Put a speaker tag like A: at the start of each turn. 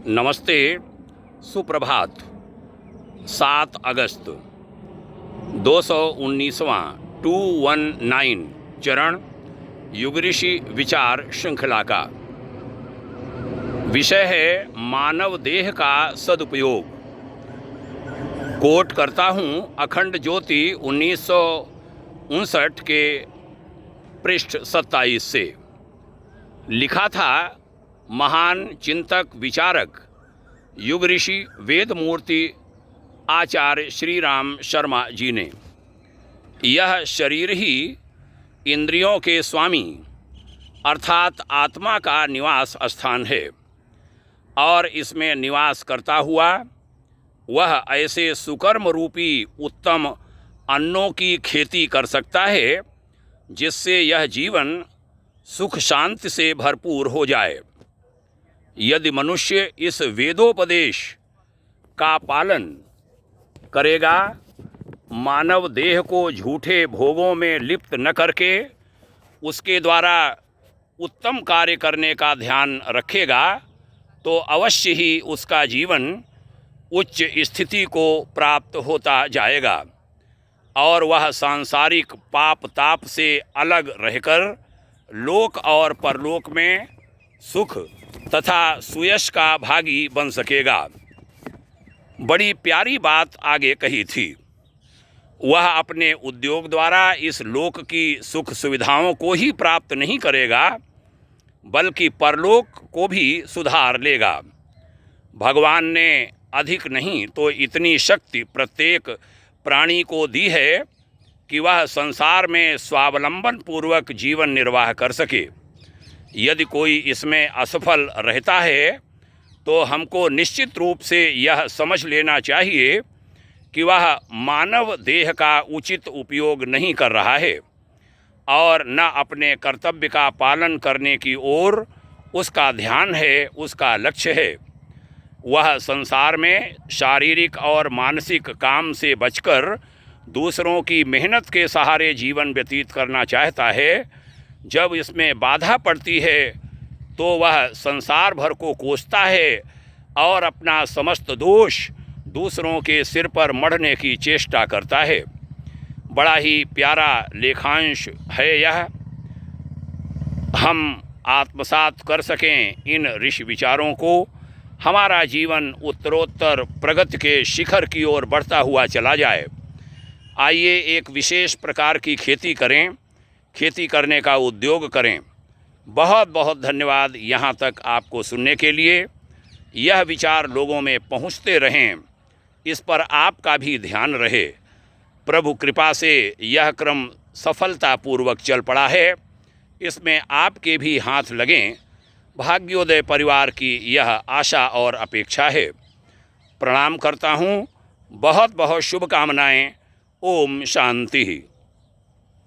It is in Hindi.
A: नमस्ते, सुप्रभात। 7 अगस्त 219वां 219 चरण युग ऋषि विचार श्रृंखला का विषय है मानव देह का सदुपयोग। कोट करता हूँ अखंड ज्योति 1959 के पृष्ठ 27 से। लिखा था महान चिंतक विचारक युग ऋषि वेदमूर्ति आचार्य श्री राम शर्मा जी ने। यह शरीर ही इंद्रियों के स्वामी अर्थात आत्मा का निवास स्थान है और इसमें निवास करता हुआ वह ऐसे सुकर्म रूपी उत्तम अन्नों की खेती कर सकता है जिससे यह जीवन सुख शांति से भरपूर हो जाए। यदि मनुष्य इस वेदोपदेश का पालन करेगा, मानव देह को झूठे भोगों में लिप्त न करके उसके द्वारा उत्तम कार्य करने का ध्यान रखेगा, तो अवश्य ही उसका जीवन उच्च स्थिति को प्राप्त होता जाएगा और वह सांसारिक पाप ताप से अलग रहकर लोक और परलोक में सुख तथा सुयश का भागी बन सकेगा। बड़ी प्यारी बात आगे कही थी। वह अपने उद्योग द्वारा इस लोक की सुख सुविधाओं को ही प्राप्त नहीं करेगा बल्कि परलोक को भी सुधार लेगा। भगवान ने अधिक नहीं तो इतनी शक्ति प्रत्येक प्राणी को दी है कि वह संसार में स्वावलंबन पूर्वक जीवन निर्वाह कर सके। यदि कोई इसमें असफल रहता है तो हमको निश्चित रूप से यह समझ लेना चाहिए कि वह मानव देह का उचित उपयोग नहीं कर रहा है और न अपने कर्तव्य का पालन करने की ओर उसका ध्यान है, उसका लक्ष्य है। वह संसार में शारीरिक और मानसिक काम से बचकर दूसरों की मेहनत के सहारे जीवन व्यतीत करना चाहता है। जब इसमें बाधा पड़ती है तो वह संसार भर को कोसता है और अपना समस्त दोष दूसरों के सिर पर मढ़ने की चेष्टा करता है। बड़ा ही प्यारा लेखांश है यह। हम आत्मसात कर सकें इन ऋषि विचारों को, हमारा जीवन उत्तरोत्तर प्रगति के शिखर की ओर बढ़ता हुआ चला जाए। आइए एक विशेष प्रकार की खेती करें, खेती करने का उद्योग करें। बहुत बहुत धन्यवाद यहाँ तक आपको सुनने के लिए। यह विचार लोगों में पहुँचते रहें, इस पर आपका भी ध्यान रहे। प्रभु कृपा से यह क्रम सफलतापूर्वक चल पड़ा है, इसमें आपके भी हाथ लगें, भाग्योदय परिवार की यह आशा और अपेक्षा है। प्रणाम करता हूँ, बहुत बहुत शुभकामनाएँ। ओम शांति।